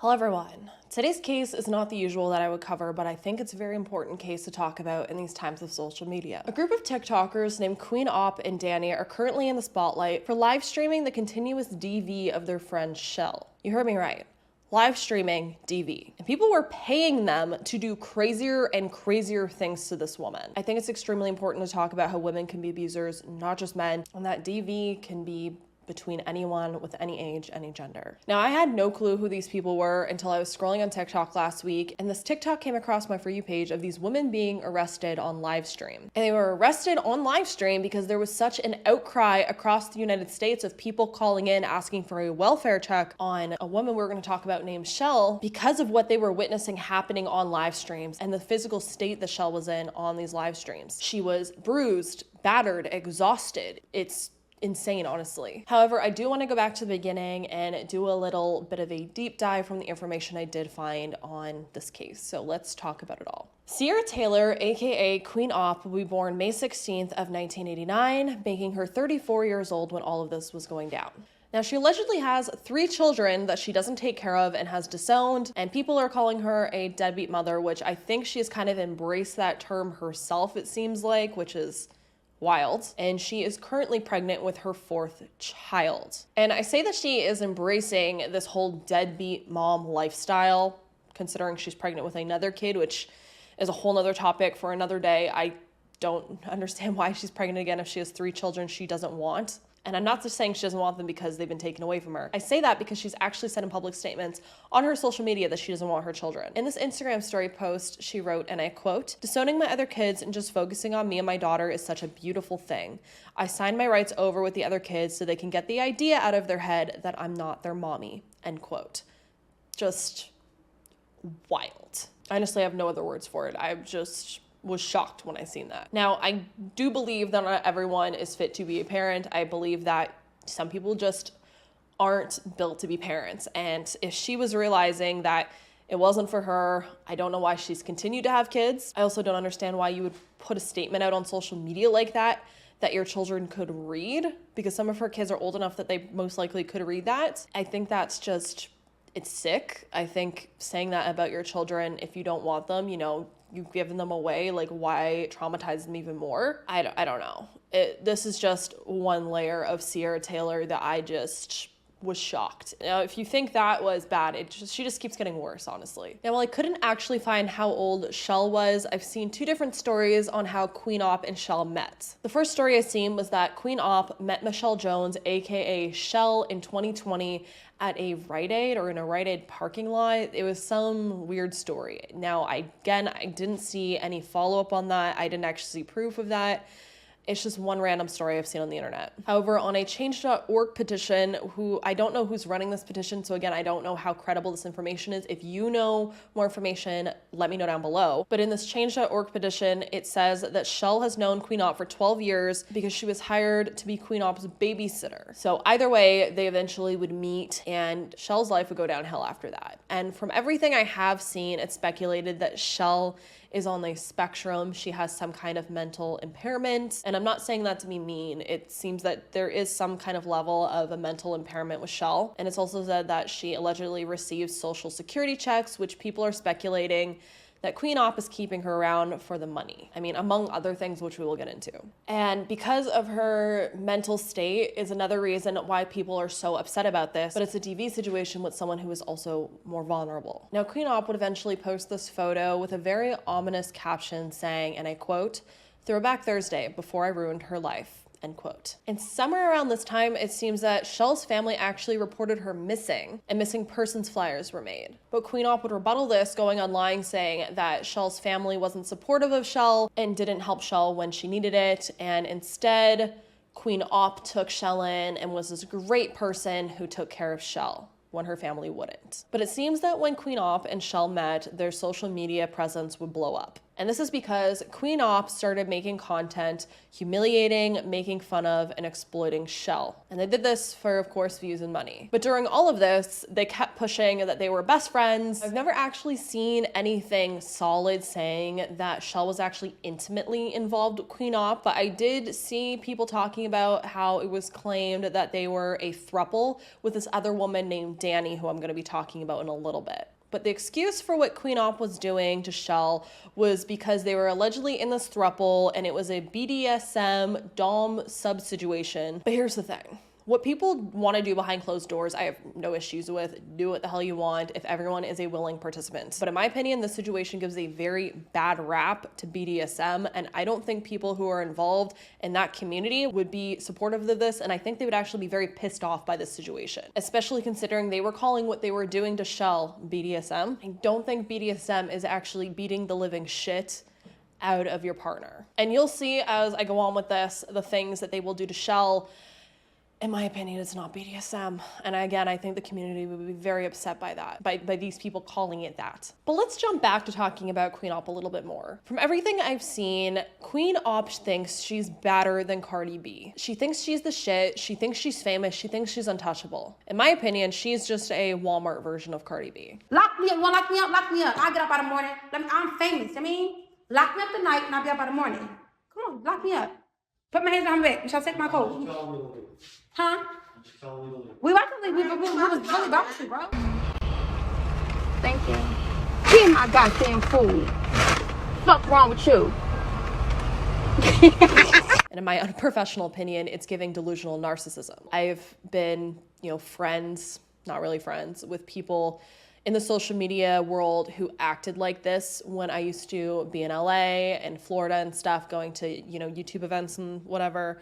Hello everyone. Today's case is not the usual that I would cover, but I think it's a very important case to talk about in these times of social media. A group of TikTokers named Queen Opp and Dani are currently in the spotlight for live streaming the continuous DV of their friend Chelle. You heard me right. Live streaming DV. And people were paying them to do crazier and crazier things to this woman. I think it's extremely important to talk about how women can be abusers, not just men, and that DV can be between anyone with any age, any gender. Now, I had no clue who these people were until I was scrolling on TikTok last week, and this TikTok came across my For You page of these women being arrested on live stream. And they were arrested on live stream because there was such an outcry across the United States of people calling in asking for a welfare check on a woman we're going to talk about named Chelle because of what they were witnessing happening on live streams and the physical state that Chelle was in on these live streams. She was bruised, battered, exhausted. It's insane, honestly. However, I do want to go back to the beginning and do a little bit of a deep dive from the information I did find on this case. So let's talk about it all. Sierra Taylor, aka Queen Opp, will be born May 16th of 1989, making her 34 years old when all of this was going down. Now, she allegedly has 3 children that she doesn't take care of and has disowned, and people are calling her a deadbeat mother, which I think she has kind of embraced that term herself, it seems like, which is wild. And she is currently pregnant with her 4th child. And I say that she is embracing this whole deadbeat mom lifestyle, considering she's pregnant with another kid, which is a whole nother topic for another day. I don't understand why she's pregnant again if she has 3 children she doesn't want. And I'm not just saying she doesn't want them because they've been taken away from her. I say that because she's actually said in public statements on her social media that she doesn't want her children. In this Instagram story post, she wrote, and I quote, "Disowning my other kids and just focusing on me and my daughter is such a beautiful thing. I signed my rights over with the other kids so they can get the idea out of their head that I'm not their mommy," end quote. Just wild. I honestly have no other words for it. I just was shocked when I seen that. Now, I do believe that not everyone is fit to be a parent. I believe that some people just aren't built to be parents. And if she was realizing that it wasn't for her, I don't know why she's continued to have kids. I also don't understand why you would put a statement out on social media like that your children could read, because some of her kids are old enough that they most likely could read that. I think that's just, it's sick. I think saying that about your children, if you don't want them, you've given them away, like why traumatize them even more? I don't know. This is just one layer of Sierra Taylor that I just was shocked. Now, if you think that was bad, she just keeps getting worse, honestly. Now, while I couldn't actually find how old Chelle was, I've seen 2 different stories on how Queen Opp and Chelle met. The first story I seen was that Queen Opp met Michelle Jones, aka Chelle, in 2020 at a Rite Aid or in a Rite Aid parking lot. It was some weird story. Now, I didn't see any follow-up on that. I didn't actually see proof of that. It's just one random story I've seen on the internet. However, on a change.org petition, I don't know who's running this petition, so again, I don't know how credible this information is. If you know more information, let me know down below. But in this change.org petition, it says that Chelle has known Queen Opp for 12 years because she was hired to be Queen Opp's babysitter. So either way, they eventually would meet and Chelle's life would go downhill after that. And from everything I have seen, it's speculated that Chelle is on the spectrum. She has some kind of mental impairment. And I'm not saying that to be mean. It seems that there is some kind of level of a mental impairment with Chelle. And it's also said that she allegedly receives social security checks, which people are speculating that Queen Opp is keeping her around for the money. I mean, among other things, which we will get into. And because of her mental state is another reason why people are so upset about this, but it's a DV situation with someone who is also more vulnerable. Now, Queen Opp would eventually post this photo with a very ominous caption saying, and I quote, "Throwback Thursday, before I ruined her life." End quote. And somewhere around this time, it seems that Chelle's family actually reported her missing, and missing persons flyers were made. But Queen Opp would rebuttal this, going online saying that Chelle's family wasn't supportive of Chelle and didn't help Chelle when she needed it, and instead, Queen Opp took Chelle in and was this great person who took care of Chelle when her family wouldn't. But it seems that when Queen Opp and Chelle met, their social media presence would blow up. And this is because Queen Opp started making content humiliating, making fun of, and exploiting Chelle. And they did this for, of course, views and money. But during all of this, they kept kept pushing that they were best friends. I've never actually seen anything solid saying that Chelle was actually intimately involved with Queen Opp, but I did see people talking about how it was claimed that they were a throuple with this other woman named Dani, who I'm going to be talking about in a little bit. But the excuse for what Queen Opp was doing to Chelle was because they were allegedly in this throuple and it was a BDSM dom sub situation. But here's the thing. What people want to do behind closed doors, I have no issues with. Do what the hell you want if everyone is a willing participant. But in my opinion, this situation gives a very bad rap to BDSM, and I don't think people who are involved in that community would be supportive of this, and I think they would actually be very pissed off by this situation, especially considering they were calling what they were doing to Chelle BDSM. I don't think BDSM is actually beating the living shit out of your partner. And you'll see as I go on with this, the things that they will do to Chelle. In my opinion, it's not BDSM. And again, I think the community would be very upset by that, by these people calling it that. But let's jump back to talking about Queen Opp a little bit more. From everything I've seen, Queen Opp thinks she's better than Cardi B. She thinks she's the shit. She thinks she's famous. She thinks she's untouchable. In my opinion, she's just a Walmart version of Cardi B. Lock me up, lock me up, lock me up. I get up by the morning. I'm famous. Lock me up tonight and I'll be up by the morning. Come on, lock me up. Put my hands on my back. Shall I take my coat? Huh? We was really about to, bro. Thank you. Give my goddamn food. Fuck wrong with you? And in my unprofessional opinion, it's giving delusional narcissism. I've been, friends, not really friends, with people in the social media world who acted like this when I used to be in LA and Florida and stuff, going to, YouTube events and whatever.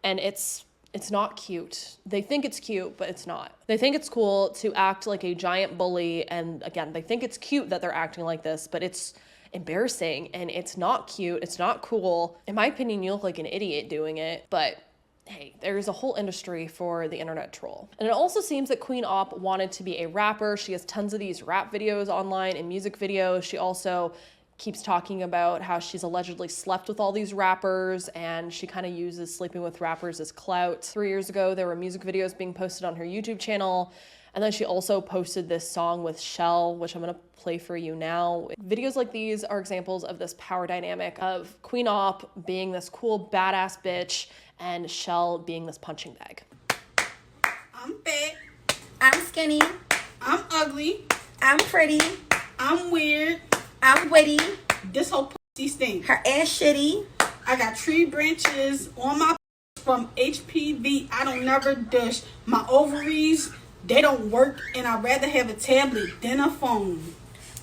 And it's not cute. They think it's cute, but it's not. They think it's cool to act like a giant bully. And again, they think it's cute that they're acting like this, but it's embarrassing and it's not cute. It's not cool. In my opinion, you look like an idiot doing it, but hey, there's a whole industry for the internet troll. And it also seems that Queen Opp wanted to be a rapper. She has tons of these rap videos online and music videos. She also keeps talking about how she's allegedly slept with all these rappers, and she kind of uses sleeping with rappers as clout. 3 years ago, there were music videos being posted on her YouTube channel. And then she also posted this song with Chelle, which I'm gonna play for you now. Videos like these are examples of this power dynamic of Queen Opp being this cool, badass bitch and Chelle being this punching bag. I'm fat. I'm skinny. I'm ugly. I'm pretty. I'm weird. I'm witty. This whole pussy stink. Her ass shitty. I got tree branches on my from HPV. I don't never dish. My ovaries, they don't work, and I'd rather have a tablet than a phone.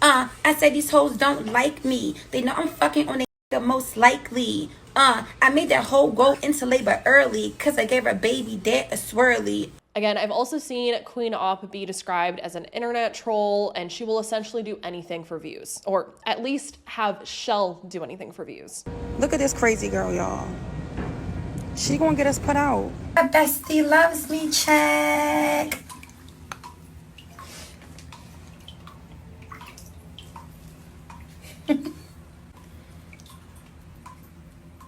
I said these hoes don't like me. They know I'm fucking on the most likely. I made that hoe go into labor early because I gave her baby dad a swirly. Again, I've also seen Queen Opp be described as an internet troll, and she will essentially do anything for views, or at least have Chelle do anything for views. Look at this crazy girl, y'all. She gonna get us put out. My bestie loves me, check.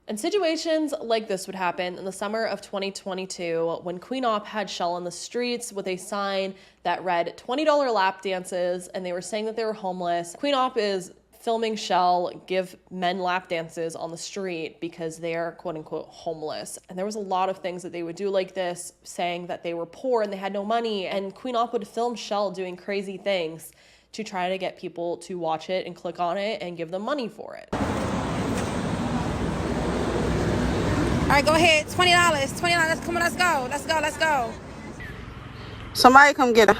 And situations like this would happen in the summer of 2022 when Queen Opp had Chelle on the streets with a sign that read $20 lap dances, and they were saying that they were homeless. Queen Opp is filming Chelle give men lap dances on the street because they are quote unquote homeless. And there was a lot of things that they would do like this, saying that they were poor and they had no money. And Queen Opp would film Chelle doing crazy things to try to get people to watch it and click on it and give them money for it. All right, go ahead. $20. $20. Come on, let's go. Let's go. Let's go. Somebody come get her.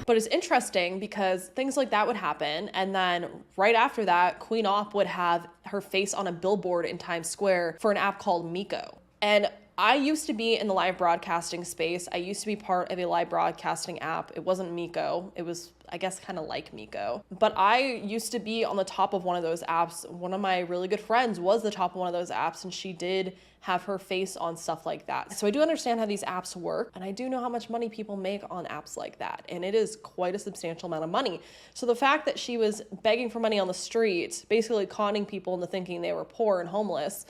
But it's interesting because things like that would happen, and then right after that, Queen Opp would have her face on a billboard in Times Square for an app called Miko. And I used to be in the live broadcasting space. I used to be part of a live broadcasting app. It wasn't Miko. It was, I guess, kind of like Miko. But I used to be on the top of one of those apps. One of my really good friends was the top of one of those apps, and she did have her face on stuff like that. So I do understand how these apps work, and I do know how much money people make on apps like that, and it is quite a substantial amount of money. So the fact that she was begging for money on the street, basically conning people into thinking they were poor and homeless,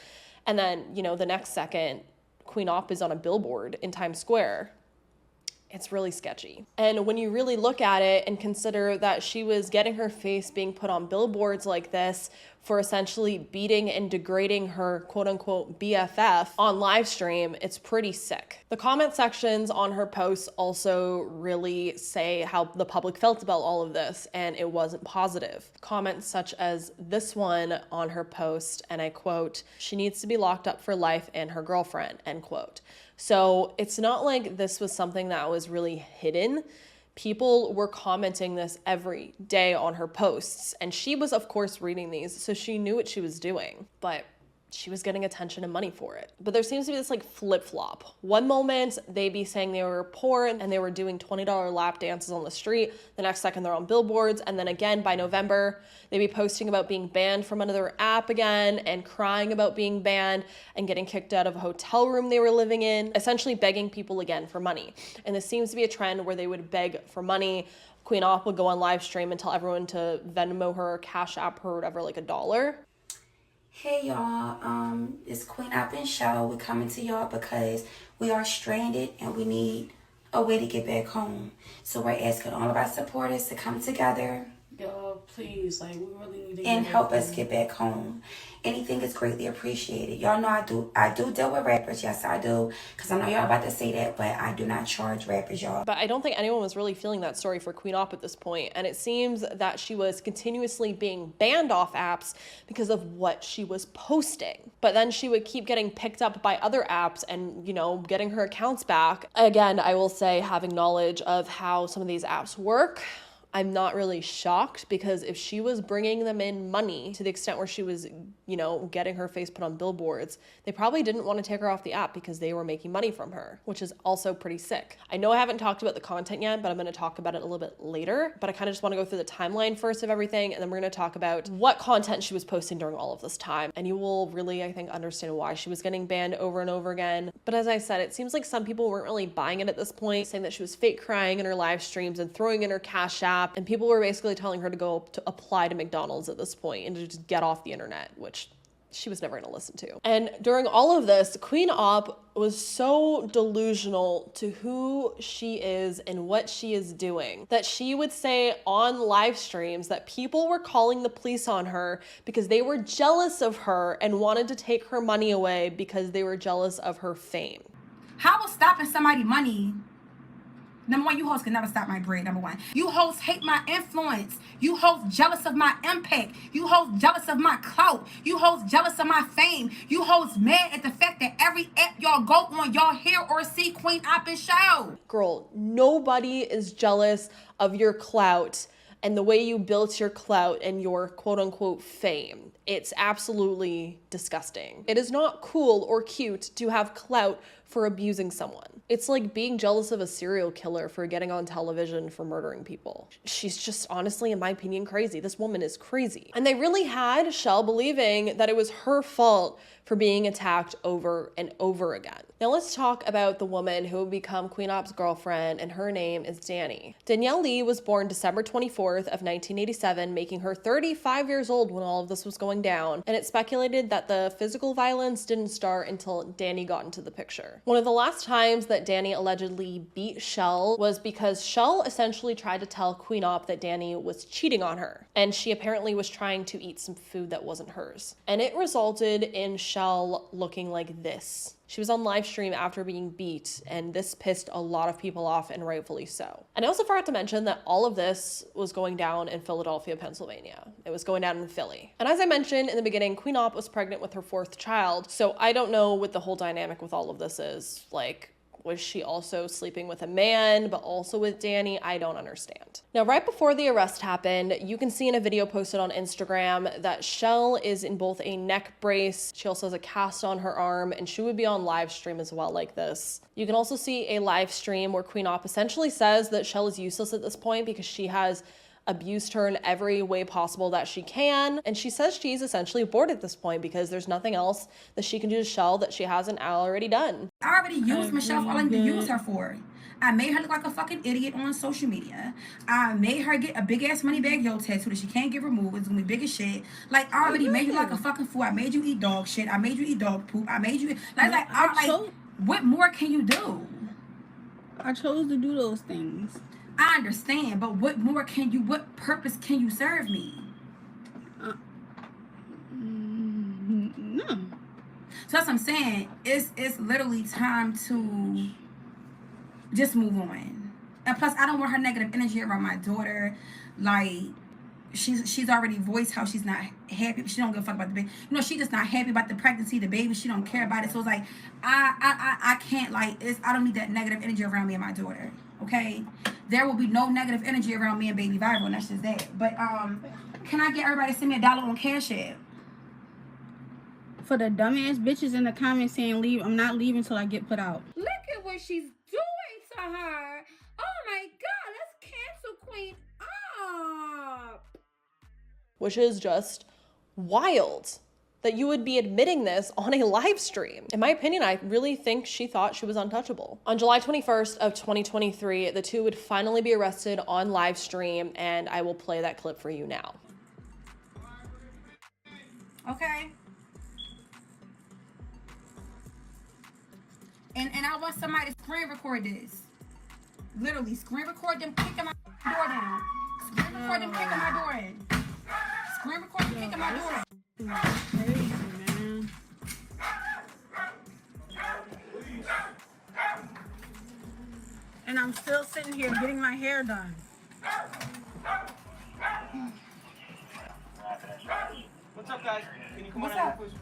and then, the next second, Queen Opp is on a billboard in Times Square. it's really sketchy. And when you really look at it and consider that she was getting her face being put on billboards like this for essentially beating and degrading her quote unquote BFF on live stream, it's pretty sick. The comment sections on her posts also really say how the public felt about all of this, and it wasn't positive. Comments such as this one on her post, and I quote, "She needs to be locked up for life and her girlfriend," end quote. So it's not like this was something that was really hidden. People were commenting this every day on her posts, and she was of course reading these, so she knew what she was doing, but she was getting attention and money for it. But there seems to be this like flip-flop. One moment they'd be saying they were poor and they were doing $20 lap dances on the street. The next second they're on billboards. And then again by November, they'd be posting about being banned from another app again and crying about being banned and getting kicked out of a hotel room they were living in, essentially begging people again for money. And this seems to be a trend where they would beg for money. Queen Opp would go on live stream and tell everyone to Venmo her or Cash App her or whatever, like $1. Hey y'all, it's Queen Opp and Chelle. We're coming to y'all because we are stranded and we need a way to get back home. So we're asking all of our supporters to come together. Y'all, please, like, we really need to and help us get back home. Anything is greatly appreciated. Y'all know I do deal with rappers. Yes, I do. Because I know y'all about to say that, but I do not charge rappers, y'all. But I don't think anyone was really feeling that story for Queen Opp at this point. And it seems that she was continuously being banned off apps because of what she was posting. But then she would keep getting picked up by other apps and, you know, getting her accounts back. Again, I will say, having knowledge of how some of these apps work, I'm not really shocked, because if she was bringing them in money to the extent where she was, you know, getting her face put on billboards, they probably didn't want to take her off the app because they were making money from her, which is also pretty sick. I know I haven't talked about the content yet, but I'm going to talk about it a little bit later. But I kind of just want to go through the timeline first of everything, and then we're going to talk about what content she was posting during all of this time. And you will really, I think, understand why she was getting banned over and over again. But as I said, it seems like some people weren't really buying it at this point, saying that she was fake crying in her live streams and throwing in her Cash App. And people were basically telling her to go to apply to McDonald's at this point and to just get off the internet, which she was never going to listen to. And during all of this, Queen Opp was so delusional to who she is and what she is doing that she would say on live streams that people were calling the police on her because they were jealous of her and wanted to take her money away because they were jealous of her fame. How was stopping somebody money? Number one, you hoes can never stop my bread, number one. You hoes hate my influence. You hoes jealous of my impact. You hoes jealous of my clout. You hoes jealous of my fame. You hoes mad at the fact that every app y'all go on, y'all hear or see Queen Opp and Chelle. Girl, nobody is jealous of your clout and the way you built your clout and your quote unquote fame. It's absolutely disgusting. It is not cool or cute to have clout for abusing someone. It's like being jealous of a serial killer for getting on television for murdering people. She's just honestly, in my opinion, crazy. This woman is crazy. And they really had Chelle believing that it was her fault for being attacked over and over again. Now let's talk about the woman who would become Queen Opp's girlfriend, and her name is Dani. Danielle Lee was born December 24th of 1987, making her 35 years old when all of this was going down, and it's speculated that the physical violence didn't start until Dani got into the picture. One of the last times that Dani allegedly beat Chelle was because Chelle essentially tried to tell Queen Opp that Dani was cheating on her, and she apparently was trying to eat some food that wasn't hers. And it resulted in Chelle looking like this. She was on live stream after being beat, and this pissed a lot of people off, and rightfully so. And I also forgot to mention that all of this was going down in Philadelphia, Pennsylvania. It was going down in Philly. And as I mentioned in the beginning, Queen Opp was pregnant with her 4th child, so I don't know what the whole dynamic with all of this is. Like, was she also sleeping with a man, but also with Dani? I don't understand. Now, right before the arrest happened, you can see in a video posted on Instagram that Chelle is in both a neck brace, she also has a cast on her arm, and she would be on live stream as well like this. You can also see a live stream where Queen Opp essentially says that Chelle is useless at this point because she has abused her in every way possible that she can. And she says she's essentially bored at this point because there's nothing else that she can do to Chelle that she hasn't already done. I already used Michelle for all I need to use her for. I made her look like a fucking idiot on social media. I made her get a big ass money bag yo tattoo that she can't get removed. It's gonna be big as shit. Like, I already made you like a fucking fool. I made you eat dog shit. I made you eat dog poop. I made you like what more can you do? I chose to do those things. I understand, but what purpose can you serve me? No. So that's what I'm saying. It's literally time to just move on. And plus, I don't want her negative energy around my daughter. Like, she's already voiced how she's not happy. She don't give a fuck about the baby. You know, she just not happy about the pregnancy, the baby. She don't care about it. So it's like, I can't, like, I don't need that negative energy around me and my daughter. Okay? There will be no negative energy around me and baby Viral, and that's just that. But can I get everybody to send me $1 on Cash App? For the dumbass bitches in the comments saying leave, I'm not leaving till I get put out. Look at what she's doing to her. Oh my God, let's cancel Queen Opp. Which is just wild that you would be admitting this on a live stream. In my opinion, I really think she thought she was untouchable. On July 21st of 2023, the two would finally be arrested on live stream, and I will play that clip for you now. Okay. And I want somebody to screen record this. Literally, screen record them kicking my door down. Screen record them kicking my door in. Screen record them kicking my door in. Crazy, man. And I'm still sitting here getting my hair done. What's up, guys? Can you come What's on out up? here, please?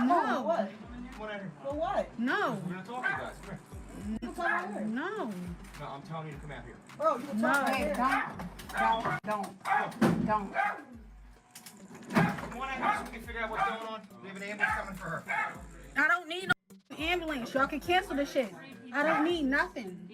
No. What? Come on out here. For what? No. We're gonna talk to you guys. Come here. You come out here. No. No, I'm telling you to come out here. Bro, you can No. talk right Hey, here. don't. Come on out here so we can figure out what's going on. We have an ambulance coming for her. I don't need no ambulance. Y'all can cancel the shit. I don't need nothing.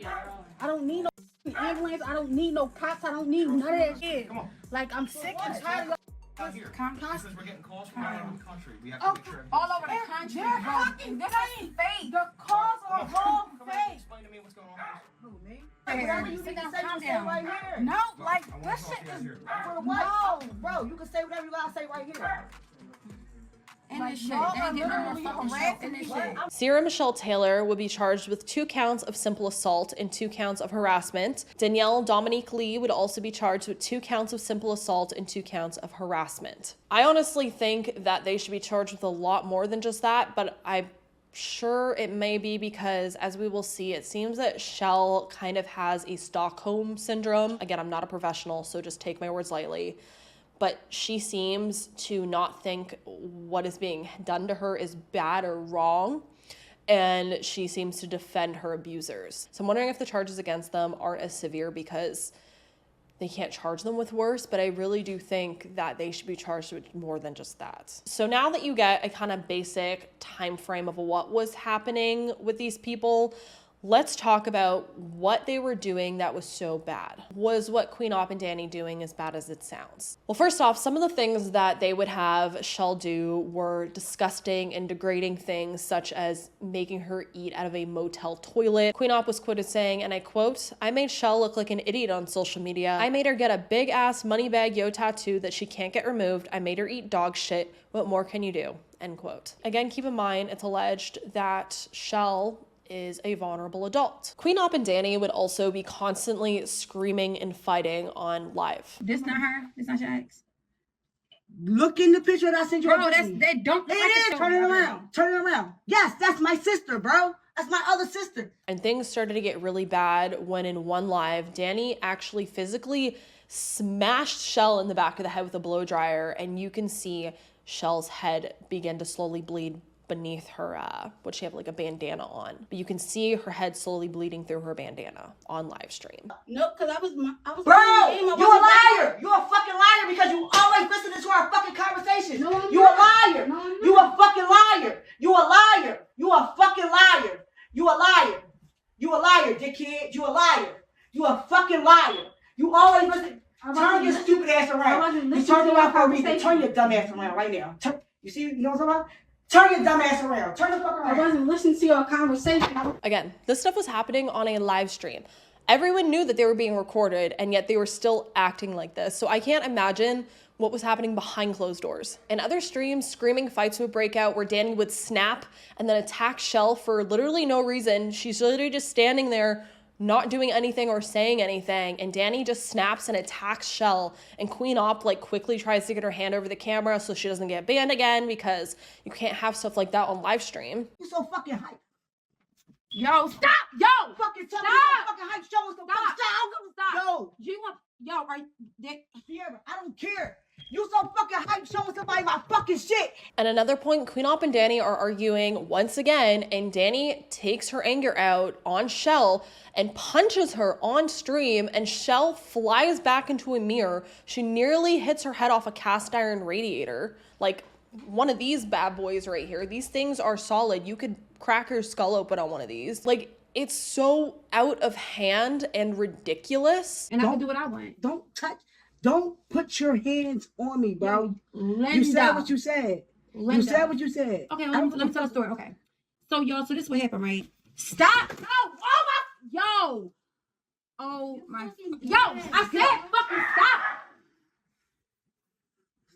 I don't need no ambulance. I don't need no cops. I don't need none of that shit. Come on. Like, I'm sick and tired of Out here. Because we're getting calls from all over the country. We have to Oh, make sure. All over the country, They're bro. fucking This fake. is fake. The calls are all Come on, fake. explain to me what's going on. Who, me? Hey, Whatever you sit need to down, say, you calm say down. right here. No, like, I want this to talk shit to you out is... here. For what? No. Bro, you can say whatever you gotta say right here. In Like, this shit. y'all They are ain't getting no more literally fucking shit. harassing In this me. shit. Sierra Michelle Taylor would be charged with 2 counts of simple assault and 2 counts of harassment. Danielle Dominique Lee would also be charged with 2 counts of simple assault and 2 counts of harassment. I honestly think that they should be charged with a lot more than just that, but I'm sure it may be because, as we will see, it seems that Chelle kind of has a Stockholm syndrome. Again, I'm not a professional, so just take my words lightly. But she seems to not think what is being done to her is bad or wrong, and she seems to defend her abusers. So I'm wondering if the charges against them aren't as severe because they can't charge them with worse, but I really do think that they should be charged with more than just that. So now that you get a kind of basic time frame of what was happening with these people, let's talk about what they were doing that was so bad. Was what Queen Opp and Dani doing as bad as it sounds? Well, first off, some of the things that they would have Chelle do were disgusting and degrading things, such as making her eat out of a motel toilet. Queen Opp was quoted saying, and I quote, "I made Chelle look like an idiot on social media. I made her get a big ass money bag yo tattoo that she can't get removed. I made her eat dog shit. What more can you do?" End quote. Again, keep in mind, it's alleged that Chelle is a vulnerable adult. Queen Opp and Dani would also be constantly screaming and fighting on live. This not her? This not your ex? Look in the picture that I sent you. Bro, that don't look like It the is. Turn it show. around. Turn it around. Yes, that's my sister, bro. That's my other sister. And things started to get really bad when in one live, Dani actually physically smashed Chelle in the back of the head with a blow dryer, and you can see Chelle's head begin to slowly bleed beneath her, what she have like a bandana on. But you can see her head slowly bleeding through her bandana on live stream. Nope, because I was Bro, you a liar. You a fucking liar because you always listen to our fucking conversation. No, I'm you a not. liar. No, I'm You a fucking liar. You a liar. You a fucking liar. You a liar. You a liar, dickhead. You a liar. You a fucking liar. You always listen. Turn your stupid ass around. You turn your for a reason. Turn your dumb ass around right now. You see? You know what I'm talking about? Turn your dumb ass around. Turn the fuck I around. wasn't listening to your conversation. Again, this stuff was happening on a live stream. Everyone knew that they were being recorded, and yet they were still acting like this. So I can't imagine what was happening behind closed doors. In other streams, screaming fights would break out where Dani would snap and then attack Chelle for literally no reason. She's literally just standing there not doing anything or saying anything, and Dani just snaps and attacks Chelle, and Queen Opp like quickly tries to get her hand over the camera so she doesn't get banned again, because you can't have stuff like that on live stream. You so fucking hype. Yo, stop! Yo! Fucking tell me Stop! you fucking hype. Show us the fucking Stop! Yo, You want? Yo, are you? Sierra, I don't care. You so fucking hype showing somebody my fucking shit. At another point, Queen Opp and Dani are arguing once again, and Dani takes her anger out on Chelle and punches her on stream, and Chelle flies back into a mirror. She nearly hits her head off a cast iron radiator. Like one of these bad boys right here. These things are solid. You could crack your skull open on one of these. Like, it's so out of hand and ridiculous. And I can do what I want. Don't put your hands on me, bro. Linda. You said what you said. Linda. You said what you said. Okay, let me tell the story. Okay. So, y'all, so this is what happened, right? Stop! Yo! Oh, my... Yo! I said fucking stop!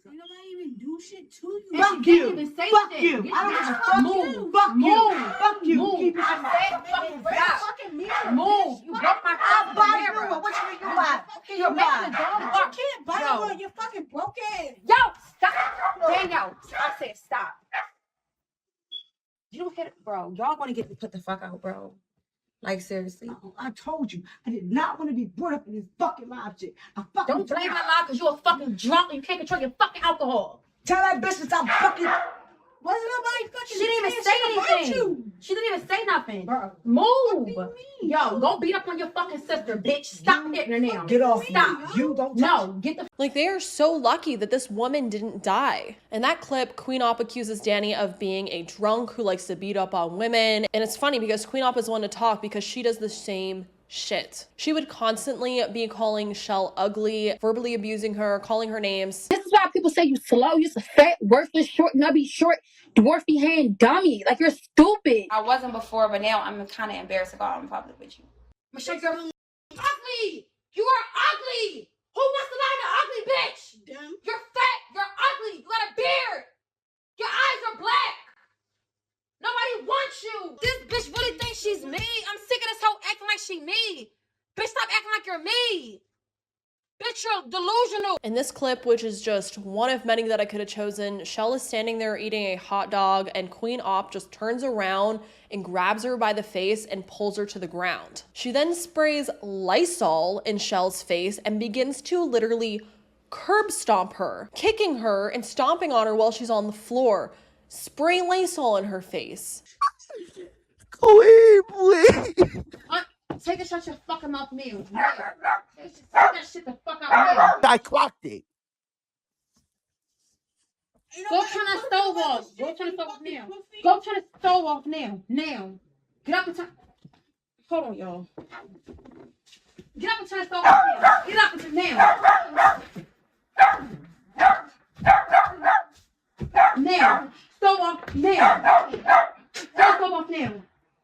Nobody even do shit to you. And Fuck she you. didn't even say Fuck shit. you. I don't give a fuck. Move. Fuck you. Move. Fuck you. Move. Keep it I said fucking stop. fucking mirror. Move. You broke my I'll fucking buy mirror. you one. What you think you buy? You're You making buy. the dog You bark. can't buy Yo. one. You're fucking broken. Yo, stop. Daniel, I said stop. You don't get it, bro. Y'all want to get me put the fuck out, bro. Like, seriously. I told you, I did not want to be brought up in this fucking live shit. I fucking Don't blame my lie because you're a fucking drunk and you can't control your fucking alcohol. Tell that bitch to stop fucking. Wasn't nobody fucking She didn't even say saying shit about anything. you. She didn't even say nothing. Bro, Move. What do you mean? Yo, go beat up on your fucking sister, bitch. Stop hitting her now. get off Stop. me. You don't touch No, get the Like, they are so lucky that this woman didn't die. In that clip, Queen Opp accuses Dani of being a drunk who likes to beat up on women. And it's funny because Queen Opp is the one to talk because she does the same shit. She would constantly be calling Chelle ugly, verbally abusing her, calling her names. This is why people say you slow, you're a fat, worthless, short, nubby, short, dwarfy hand dummy. Like, you're stupid. I wasn't before, but now I'm kind of embarrassed to go out in public with you. Michelle, you're ugly. You are ugly. Who wants to lie to ugly bitch? Them. You're fat. You're ugly. You got a beard. Your eyes are black. Nobody wants you. This bitch really thinks she's me. I'm sick of this hoe acting like she me. Bitch, stop acting like you're me. Bitch, you're delusional. In this clip, which is just one of many that I could have chosen, Chelle is standing there eating a hot dog, and Queen Opp just turns around and grabs her by the face and pulls her to the ground. She then sprays Lysol in Chelle's face and begins to literally curb stomp her, kicking her and stomping on her while she's on the floor, spraying Lysol in her face. Queen, please. Take a shut your fucking mouth now. Take that shit the fuck out now. I clocked it. Go turn that stove off. Go turn the stove off now. Go turn the stove off now. Now. Get up and turn. Hold on, y'all. Get up and turn the stove off now. Get up and turn now. Now. Stove off now. Turn the stove off now.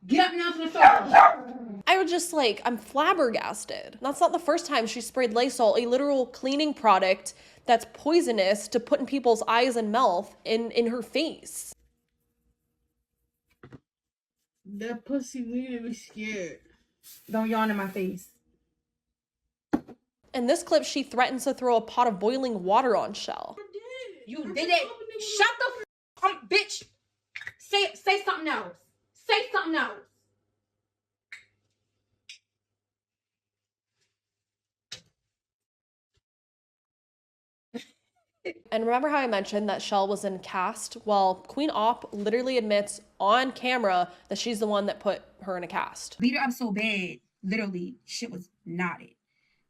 Get up now to the stove off. I was just like, I'm flabbergasted. That's not the first time she sprayed Lysol, a literal cleaning product that's poisonous, to put in people's eyes and mouth in her face. That pussy made me scared. Don't yawn in my face. In this clip, she threatens to throw a pot of boiling water on Chelle. You did it. Shut the f bitch. Say something else. Say something else. And remember how I mentioned that Chelle was in cast? Well, Queen Opp literally admits on camera that she's the one that put her in a cast. Beat her up so bad, literally, shit was knotted.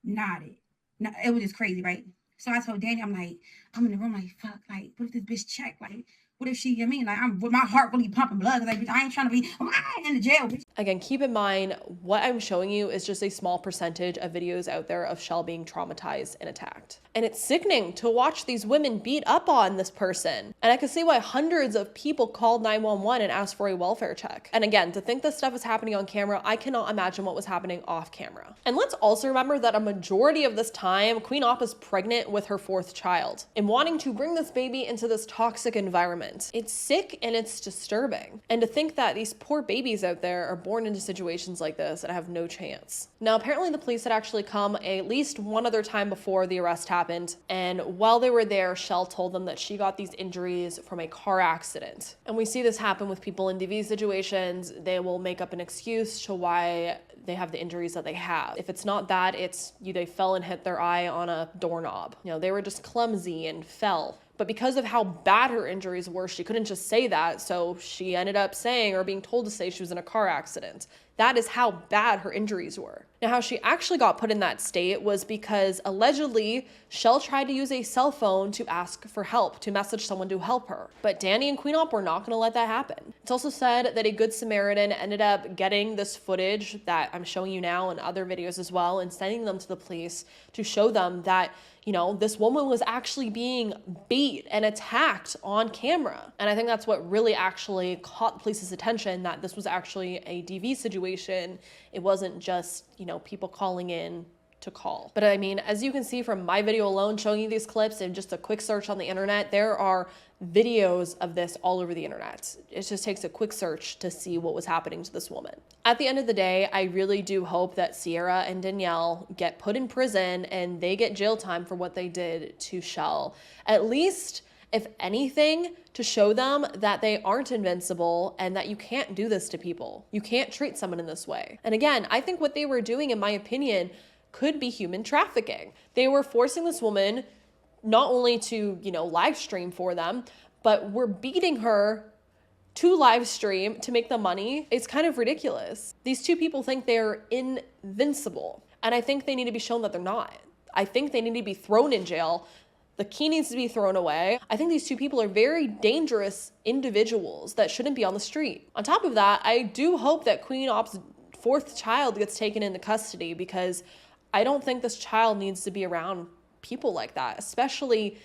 It was just crazy, right? So I told Dani, I'm like, I'm in the room like, fuck, like, what if this bitch check? Like, what if she, I mean, like, I'm with my heart really pumping blood. Like, bitch, I ain't trying to be, I'm in the jail, bitch. Again, keep in mind, what I'm showing you is just a small percentage of videos out there of Chelle being traumatized and attacked. And it's sickening to watch these women beat up on this person. And I can see why hundreds of people called 911 and asked for a welfare check. And again, to think this stuff is happening on camera, I cannot imagine what was happening off camera. And let's also remember that a majority of this time, Queen Opp is pregnant with her 4th child and wanting to bring this baby into this toxic environment. It's sick and it's disturbing. And to think that these poor babies out there are born into situations like this and have no chance. Now, apparently the police had actually come at least one other time before the arrest happened, and while they were there, Chelle told them that she got these injuries from a car accident. And we see this happen with people in DV situations. They will make up an excuse to why they have the injuries that they have. If it's not that, it's they fell and hit their eye on a doorknob. They were just clumsy and fell. But because of how bad her injuries were, she couldn't just say that, so she ended up saying or being told to say she was in a car accident. That is how bad her injuries were. Now, how she actually got put in that state was because allegedly Chelle tried to use a cell phone to ask for help, to message someone to help her. But Dani and Queen Opp were not gonna let that happen. It's also said that a Good Samaritan ended up getting this footage that I'm showing you now and other videos as well and sending them to the police to show them that this woman was actually being beat and attacked on camera. And I think that's what really actually caught the police's attention, that this was actually a DV situation. It wasn't just, people calling in to call. But I mean, as you can see from my video alone showing you these clips and just a quick search on the internet, there are videos of this all over the internet. It just takes a quick search to see what was happening to this woman. At the end of the day, I really do hope that Sierra and Danielle get put in prison and they get jail time for what they did to Chelle. At least, if anything, to show them that they aren't invincible and that you can't do this to people. You can't treat someone in this way. And again, I think what they were doing, in my opinion, could be human trafficking. They were forcing this woman not only to, live stream for them, but were beating her to live stream to make the money. It's kind of ridiculous. These two people think they're invincible, and I think they need to be shown that they're not. I think they need to be thrown in jail. The key needs to be thrown away. I think these two people are very dangerous individuals that shouldn't be on the street. On top of that, I do hope that Queen Opp's 4th child gets taken into custody, because I don't think this child needs to be around people like that, especially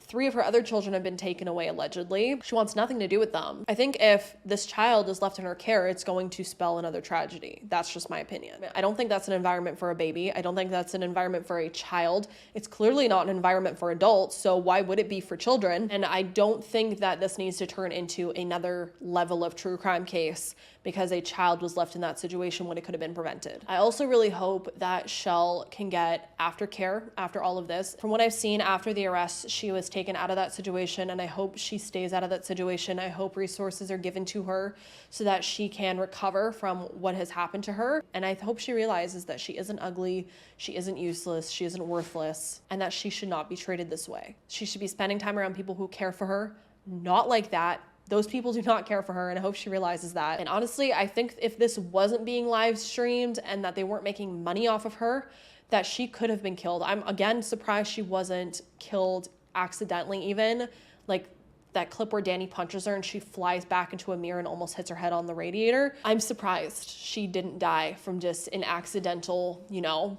3 of her other children have been taken away allegedly. She wants nothing to do with them. I think if this child is left in her care, it's going to spell another tragedy. That's just my opinion. I don't think that's an environment for a baby. I don't think that's an environment for a child. It's clearly not an environment for adults, so why would it be for children? And I don't think that this needs to turn into another level of true crime case because a child was left in that situation when it could have been prevented. I also really hope that Chelle can get aftercare after all of this. From what I've seen after the arrest, she was taken out of that situation, and I hope she stays out of that situation. I hope resources are given to her so that she can recover from what has happened to her. And I hope she realizes that she isn't ugly, she isn't useless, she isn't worthless, and that she should not be treated this way. She should be spending time around people who care for her, not like that. Those people do not care for her, and I hope she realizes that. And honestly, I think if this wasn't being live streamed and that they weren't making money off of her, that she could have been killed. I'm again surprised she wasn't killed accidentally, even like that clip where Dani punches her and she flies back into a mirror and almost hits her head on the radiator. I'm surprised she didn't die from just an accidental,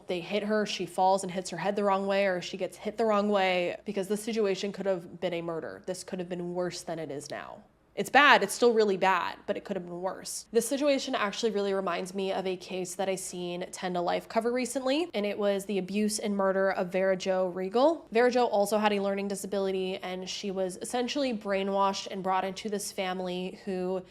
they hit her, she falls and hits her head the wrong way, or she gets hit the wrong way, because this situation could have been a murder. This could have been worse than it is now. It's bad, it's still really bad, but it could have been worse. This situation actually really reminds me of a case that I seen 10 to Life cover recently, and it was the abuse and murder of Vera Jo Regal. Vera Jo also had a learning disability, and she was essentially brainwashed and brought into this family who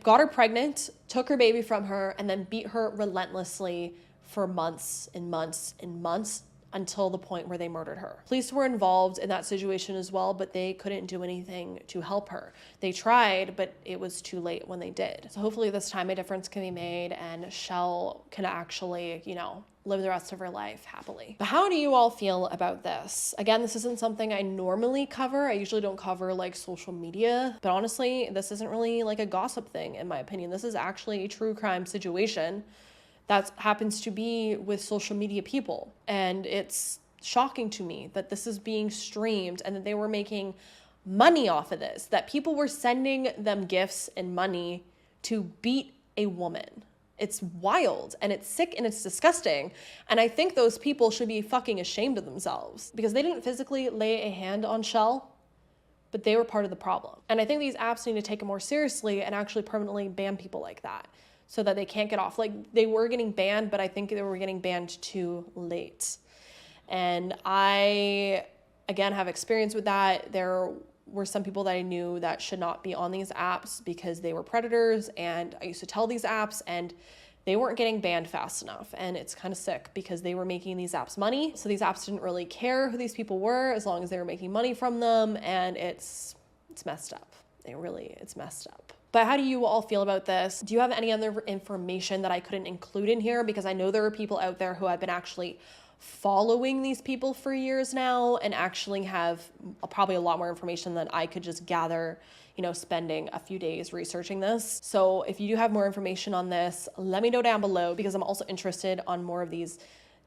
got her pregnant, took her baby from her, and then beat her relentlessly for months and months and months, until the point where they murdered her. Police were involved in that situation as well, but they couldn't do anything to help her. They tried, but it was too late when they did. So hopefully this time a difference can be made and Chelle can actually, live the rest of her life happily. But how do you all feel about this? Again, this isn't something I normally cover. I usually don't cover like social media, but honestly, this isn't really like a gossip thing in my opinion. This is actually a true crime situation that happens to be with social media people. And it's shocking to me that this is being streamed and that they were making money off of this, that people were sending them gifts and money to beat a woman. It's wild and it's sick and it's disgusting. And I think those people should be fucking ashamed of themselves because they didn't physically lay a hand on Chelle, but they were part of the problem. And I think these apps need to take it more seriously and actually permanently ban people like that, so that they can't get off. Like, they were getting banned, but I think they were getting banned too late. And I, again, have experience with that. There were some people that I knew that should not be on these apps because they were predators, and I used to tell these apps and they weren't getting banned fast enough. And it's kind of sick because they were making these apps money. So these apps didn't really care who these people were as long as they were making money from them. And it's messed up. It's messed up. But how do you all feel about this? Do you have any other information that I couldn't include in here? Because I know there are people out there who have been actually following these people for years now and actually have probably a lot more information than I could just gather, you know, spending a few days researching this. So if you do have more information on this, let me know down below, because I'm also interested on more of these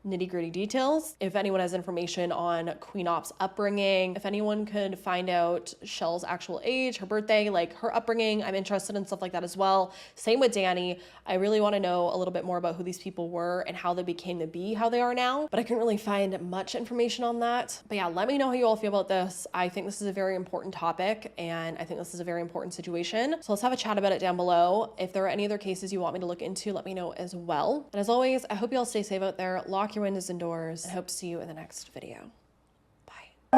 nitty-gritty details. If anyone has information on Queen Opp's upbringing, if anyone could find out Chelle's actual age, her birthday, like her upbringing, I'm interested in stuff like that as well. Same with Dani. I really want to know a little bit more about who these people were and how they became to be how they are now, but I couldn't really find much information on that. But yeah, let me know how you all feel about this. I think this is a very important topic, and I think this is a very important situation. So let's have a chat about it down below. If there are any other cases you want me to look into, let me know as well. And as always, I hope you all stay safe out there. Lock your windows and doors, and hope to see you in the next video. Bye.